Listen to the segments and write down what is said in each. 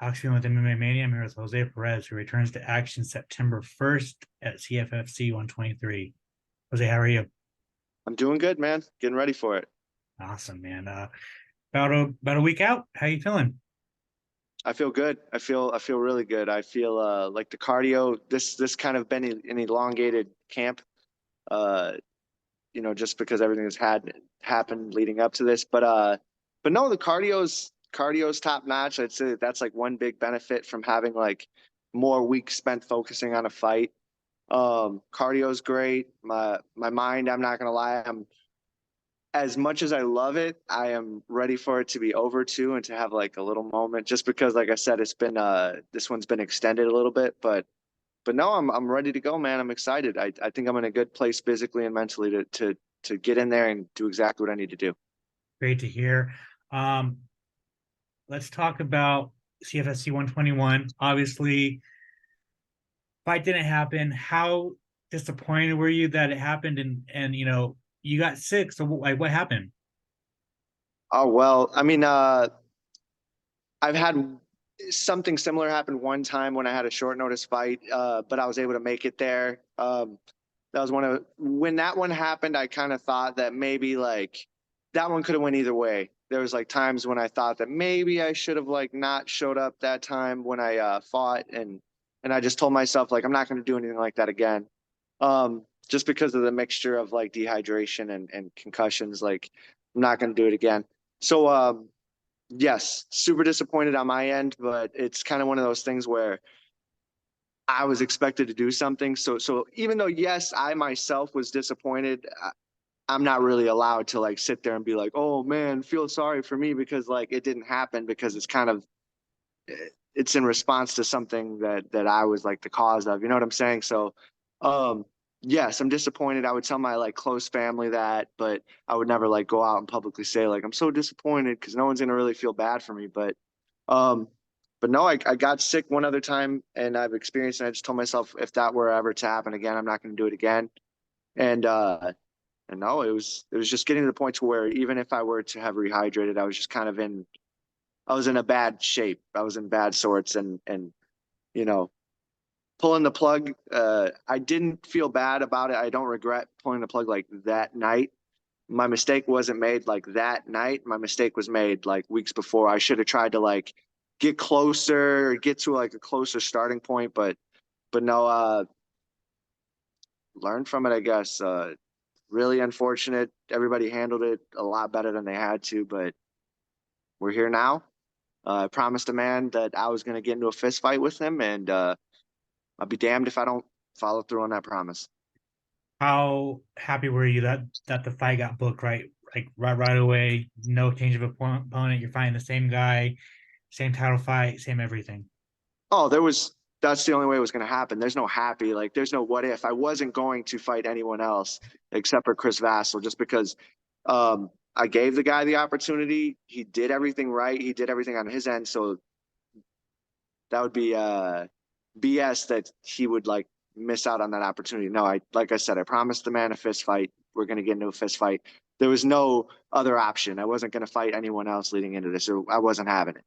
Action with MMA Mania. I'm here with Jose Perez, who returns to action September 1st at CFFC 123. Jose, how are you? I'm doing good, man. Getting ready for it. Awesome, man. About a week out. How you feeling? I feel good. I feel really good. I feel like the cardio. This kind of been an elongated camp. Uh, just because everything has had happened leading up to this. But no, the cardio's top notch. I'd say that's like one big benefit from having like more weeks spent focusing on a fight. Cardio's great. My mind, I'm not gonna lie, I'm as much as I love it, I am ready for it to be over too and to have like a little moment just because like I said, it's been this one's been extended a little bit, but no, I'm ready to go, man. I'm excited. I think I'm in a good place physically and mentally to get in there and do exactly what I need to do. Great to hear. Um, let's talk about CFSC 121. Obviously, fight didn't happen. How disappointed were you that it happened? And you got sick. So like, what happened? Oh well, I mean, I've had something similar happen one time when I had a short notice fight, but I was able to make it there. That was one of when that one happened. I kind of thought that maybe like that one could have went either way. There was like times when I thought that maybe I should have like not showed up that time when I fought, and I just told myself like I'm not going to do anything like that again. Just because of the mixture of like dehydration and concussions, like I'm not going to do it again. So yes, super disappointed on my end, but it's kind of one of those things where I was expected to do something. So even though yes, I myself was disappointed, I'm not really allowed to like sit there and be like, "Oh man, feel sorry for me," because like it didn't happen because it's kind of it's in response to something that I was like the cause of. You know what I'm saying? So um yes, I'm disappointed. I would tell my like close family that, but I would never like go out and publicly say like I'm so disappointed because no one's gonna really feel bad for me. Um, but no, I got sick one other time and I've experienced and I just told myself if that were ever to happen again, I'm not going to do it again. And and no, it was just getting to the point to where even if I were to have rehydrated, I was just kind of in I was in a bad shape. I was in bad sorts and you know, pulling the plug, I didn't feel bad about it. I don't regret pulling the plug like that night. My mistake wasn't made like that night. My mistake was made like weeks before. I should have tried to like get closer, get to like a closer starting point, but no, learn from it, I guess. Really unfortunate. Everybody handled it a lot better than they had to, but we're here now. I promised a man that I was going to get into a fist fight with him, and I'll be damned if I don't follow through on that promise. How happy were you that the fight got booked right away? No change of opponent. You're fighting the same guy, same title fight, same everything. Oh, that's the only way it was going to happen. There's no happy, like, there's no what if. I wasn't going to fight anyone else except for Chris Vasil just because I gave the guy the opportunity. He did everything right, he did everything on his end. So that would be BS that he would like miss out on that opportunity. No, like I said, I promised the man a fist fight. We're going to get into a fist fight. There was no other option. I wasn't going to fight anyone else leading into this. So I wasn't having it.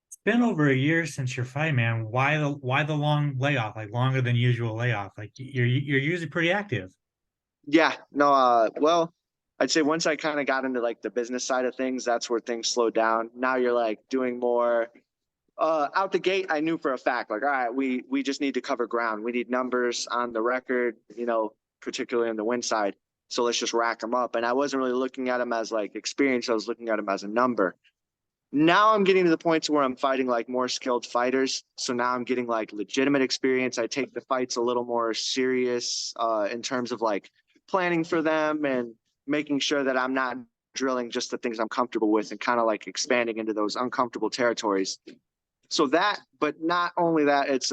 It's been over a year since your fight, man. Why the long layoff? Like longer than usual layoff? Like you're usually pretty active. Yeah, no, well, I'd say once I kind of got into like the business side of things, that's where things slowed down. Now you're like doing more out the gate. I knew for a fact, like, all right, we just need to cover ground. We need numbers on the record, particularly on the win side. So let's just rack them up. And I wasn't really looking at them as like experience. I was looking at them as a number. Now I'm getting to the point to where I'm fighting like more skilled fighters. So now I'm getting like legitimate experience. I take the fights a little more serious in terms of like planning for them and making sure that I'm not drilling just the things I'm comfortable with and kind of like expanding into those uncomfortable territories. So that, but not only that, it's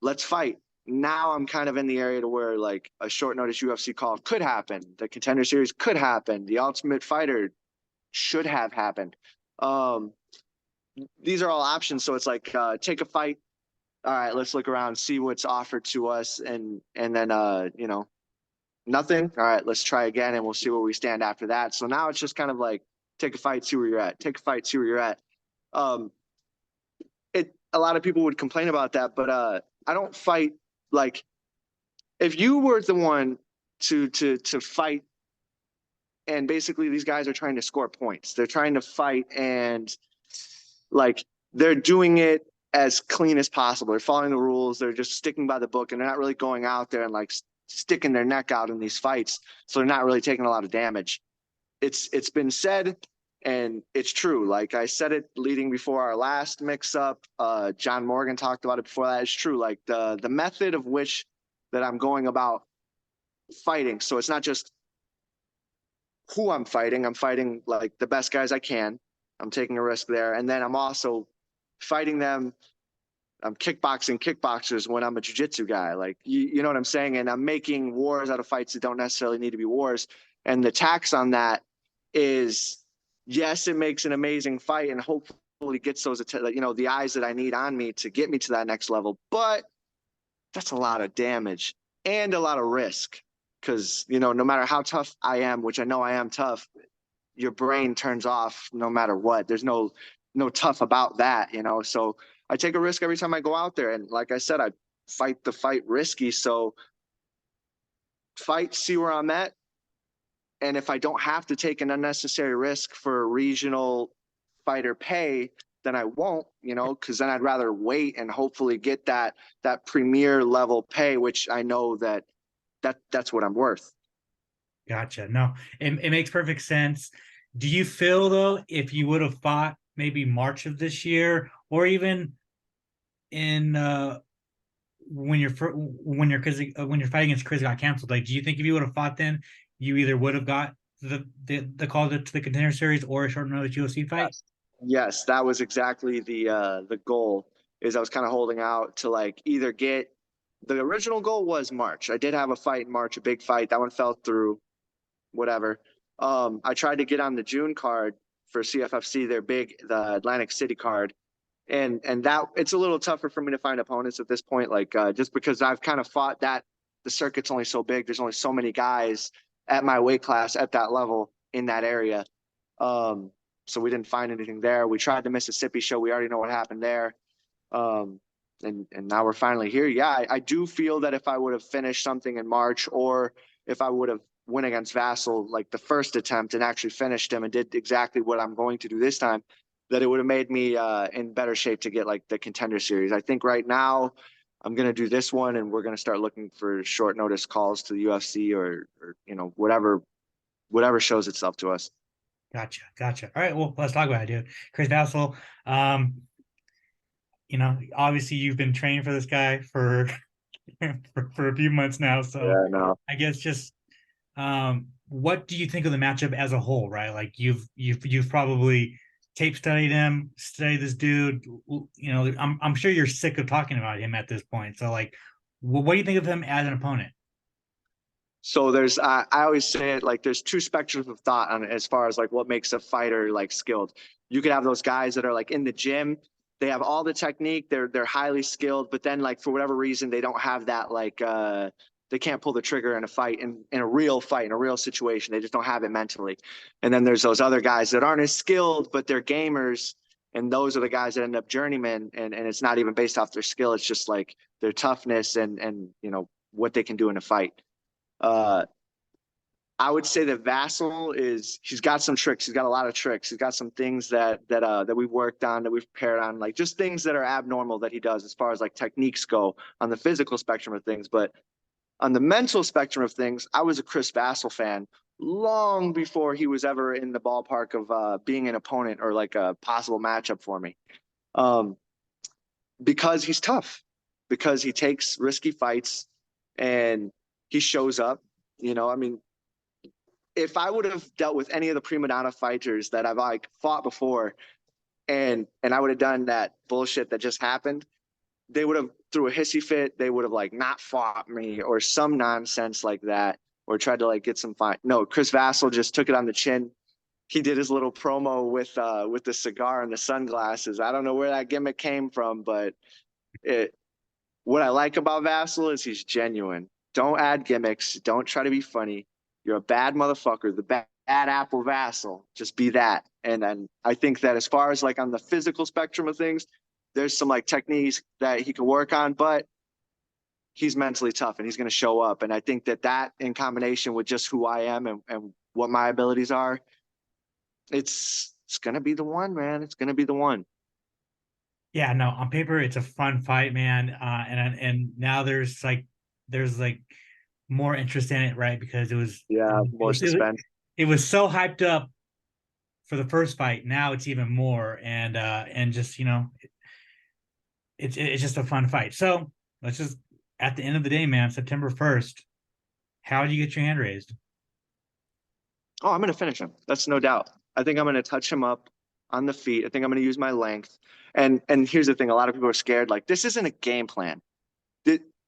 let's fight. Now I'm kind of in the area to where like a short notice UFC call could happen. The contender series could happen. The ultimate fighter should have happened. Um, these are all options. So it's like take a fight. All right, let's look around, see what's offered to us, and then nothing. All right, let's try again, and we'll see where we stand after that. So now it's just kind of like take a fight, see where you're at. Take a fight, see where you're at. Um, a lot of people would complain about that, but I don't fight like if you were the one to fight, and basically these guys are trying to score points. They're trying to fight, and like they're doing it as clean as possible. They're following the rules. They're just sticking by the book, and they're not really going out there and like sticking their neck out in these fights. So they're not really taking a lot of damage. It's been said, and it's true. Like I said it leading before our last mix up. John Morgan talked about it before that. It's true. Like the method of which that I'm going about fighting. So it's not just who I'm fighting. I'm fighting like the best guys I can. I'm taking a risk there. And then I'm also fighting them. I'm kickboxing kickboxers when I'm a jiu-jitsu guy. Like, you know what I'm saying? And I'm making wars out of fights that don't necessarily need to be wars. And the tax on that is, yes, it makes an amazing fight and hopefully gets those, the eyes that I need on me to get me to that next level. But that's a lot of damage and a lot of risk. Because, no matter how tough I am, which I know I am tough, your brain turns off no matter what. There's no tough about that, So I take a risk every time I go out there. And like I said, I fight the fight risky. So fight, see where I'm at. And if I don't have to take an unnecessary risk for regional fighter pay, then I won't, because then I'd rather wait and hopefully get that premier level pay, which I know that's what I'm worth. Gotcha. No, it makes perfect sense. Do you feel though, if you would have fought maybe March of this year, or even in when you're when you're fighting against Chris got canceled, like do you think if you would have fought then, you either would have got the call to the Contender Series or a short notice UFC fight? Yes, that was exactly the goal. Is I was kind of holding out to like either get the original goal was March. I did have a fight in March, a big fight. That one fell through. Whatever. I tried to get on the June card for CFFC, their big, the Atlantic City card. And that it's a little tougher for me to find opponents at this point, like just because I've kind of fought that the circuit's only so big. There's only so many guys at my weight class at that level in that area. So we didn't find anything there. We tried the Mississippi show. We already know what happened there. Um, and now we're finally here. Yeah, I do feel that if I would have finished something in March, or if I would have win against Vasil like the first attempt and actually finished him and did exactly what I'm going to do this time, that it would have made me in better shape to get like the Contender Series. I think right now I'm going to do this one, and we're going to start looking for short notice calls to the UFC or whatever shows itself to us. Gotcha. All right, well, let's talk about it, dude. Chris Vasil, obviously you've been training for this guy for for a few months now, so Yeah, no. I guess just what do you think of the matchup as a whole, right? Like you've probably tape studied him, studied this dude. I'm sure you're sick of talking about him at this point. So like, what do you think of him as an opponent? So there's I always say it like there's two spectrums of thought on it as far as like what makes a fighter like skilled. You could have those guys that are like in the gym, they have all the technique, they're highly skilled, but then like for whatever reason they don't have that like they can't pull the trigger in a fight, in a real fight, in a real situation. They just don't have it mentally. And then there's those other guys that aren't as skilled, but they're gamers. And those are the guys that end up journeymen. And it's not even based off their skill. It's just like their toughness and what they can do in a fight. Uh, I would say that Vasil he's got some tricks. He's got a lot of tricks. He's got some things that we've worked on, that we've prepared on, like just things that are abnormal that he does as far as like techniques go on the physical spectrum of things. But on the mental spectrum of things, I was a Chris Vasil fan long before he was ever in the ballpark of being an opponent or like a possible matchup for me. Um, because he's tough, because he takes risky fights and he shows up. I mean, if I would have dealt with any of the prima donna fighters that I've like fought before, and I would have done that bullshit that just happened, they would have threw a hissy fit. They would have like not fought me or some nonsense like that, or tried to like get some fight. No, Chris Vasil just took it on the chin. He did his little promo with the cigar and the sunglasses. I don't know where that gimmick came from, but what I like about Vasil is he's genuine. Don't add gimmicks. Don't try to be funny. You're a bad motherfucker. The bad apple Vasil. Just be that. And then I think that as far as like on the physical spectrum of things, there's some like techniques that he can work on, but he's mentally tough and he's going to show up. And I think that that in combination with just who I am and what my abilities are, it's going to be the one, man. It's going to be the one. Yeah, no, on paper it's a fun fight, man. And now there's like more interest in it, right? Because Yeah, it more was it, suspense. it was so hyped up for the first fight. Now it's even more, and just it's just a fun fight. So let's just at the end of the day, man, September 1st, how do you get your hand raised? Oh, I'm going to finish him. That's no doubt. I think I'm going to touch him up on the feet. I think I'm going to use my length. And here's the thing: a lot of people are scared. Like this isn't a game plan.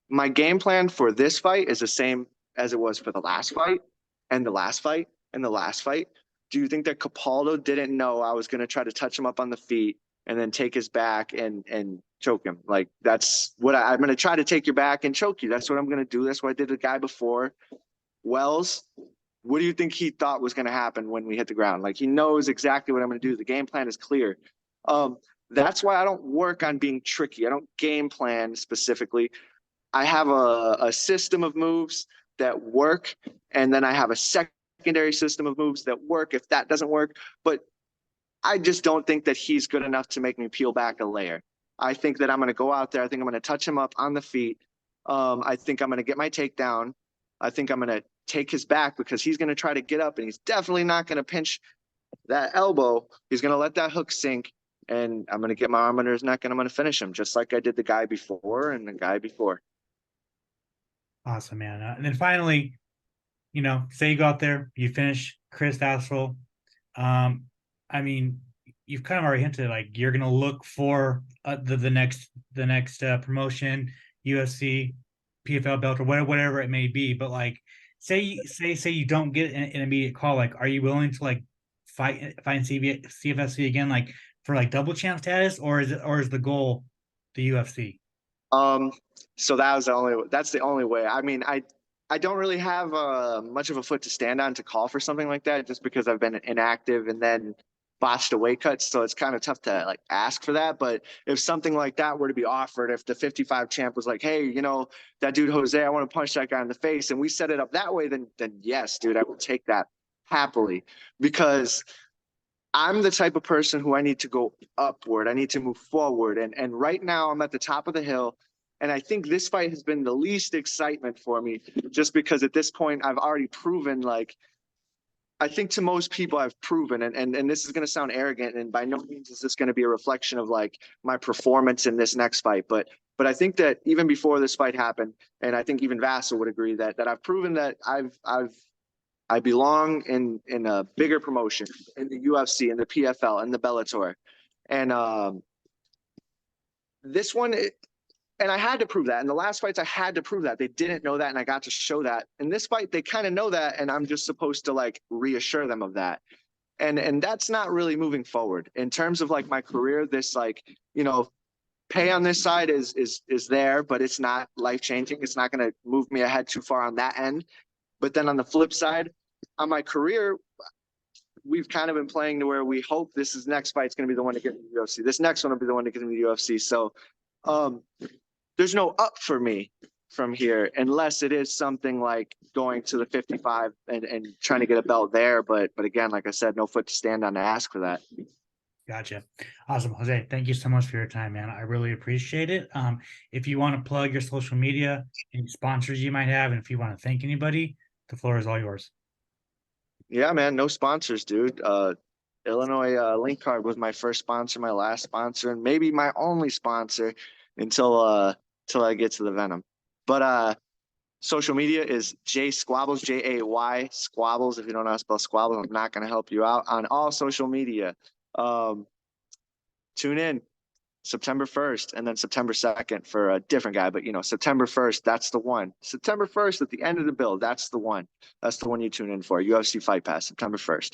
My game plan for this fight is the same as it was for the last fight and the last fight and the last fight. Do you think that Capaldo didn't know I was going to try to touch him up on the feet and then take his back and choke him? Like that's what I'm going to try to take your back and choke you. That's what I'm going to do. That's what I did to the guy before. Wells, what do you think he thought was going to happen when we hit the ground? Like he knows exactly what I'm going to do. The game plan is clear. That's why I don't work on being tricky. I don't game plan specifically. I have a system of moves that work, and then I have a secondary system of moves that work if that doesn't work. But I just don't think that he's good enough to make me peel back a layer. I think that I'm going to go out there. I think I'm going to touch him up on the feet. I think I'm going to get my takedown. I think I'm going to take his back because he's going to try to get up, and he's definitely not going to pinch that elbow. He's going to let that hook sink, and I'm going to get my arm under his neck, and I'm going to finish him just like I did the guy before and the guy before. Awesome, man. And then finally, say you go out there, you finish Chris Vasil. I mean, you've kind of already hinted like you're gonna look for the next promotion, UFC, PFL belt, or whatever it may be. But like, say you don't get an immediate call. Like, are you willing to like fight in CFFC again, like for like double champ status, or is the goal the UFC? Um, so that's the only way. I mean, I don't really have much of a foot to stand on to call for something like that just because I've been inactive and then botched a weight cut. So it's kind of tough to like ask for that. But if something like that were to be offered, if the 55 champ was like, hey, that dude Jose, I want to punch that guy in the face, and we set it up that way, then yes, dude, I will take that happily because I'm the type of person who I need to go upward. I need to move forward. And right now I'm at the top of the hill. And I think this fight has been the least excitement for me just because at this point I've already proven like I think to most people I've proven and this is gonna sound arrogant and by no means is this gonna be a reflection of like my performance in this next fight. But I think that even before this fight happened, and I think even Vassal would agree that I've proven that I belong in a bigger promotion in the UFC, in the PFL, in the Bellator, and this one, and I had to prove that. In the last fights, I had to prove that they didn't know that, and I got to show that. In this fight, they kind of know that, and I'm just supposed to like reassure them of that. And that's not really moving forward in terms of like my career. This like pay on this side is there, but it's not life changing. It's not going to move me ahead too far on that end. But then on the flip side, on my career, we've kind of been playing to where we hope this is next fight's going to be the one to get into the UFC. This next one will be the one to get into the UFC. So there's no up for me from here unless it is something like going to the 55 and trying to get a belt there. But again, like I said, no foot to stand on to ask for that. Gotcha. Awesome. Jose, thank you so much for your time, man. I really appreciate it. If you want to plug your social media, any sponsors you might have, and if you want to thank anybody, the floor is all yours. Yeah, man, no sponsors, dude. Illinois Link Card was my first sponsor, my last sponsor, and maybe my only sponsor until I get to the Venom. But social media is J Squabbles, Jay Squabbles. If you don't know how to spell Squabbles, I'm not going to help you out on all social media. Tune in September 1st and then September 2nd for a different guy. But September 1st, that's the one. September 1st at the end of the bill, that's the one. That's the one you tune in for. UFC Fight Pass, September 1st.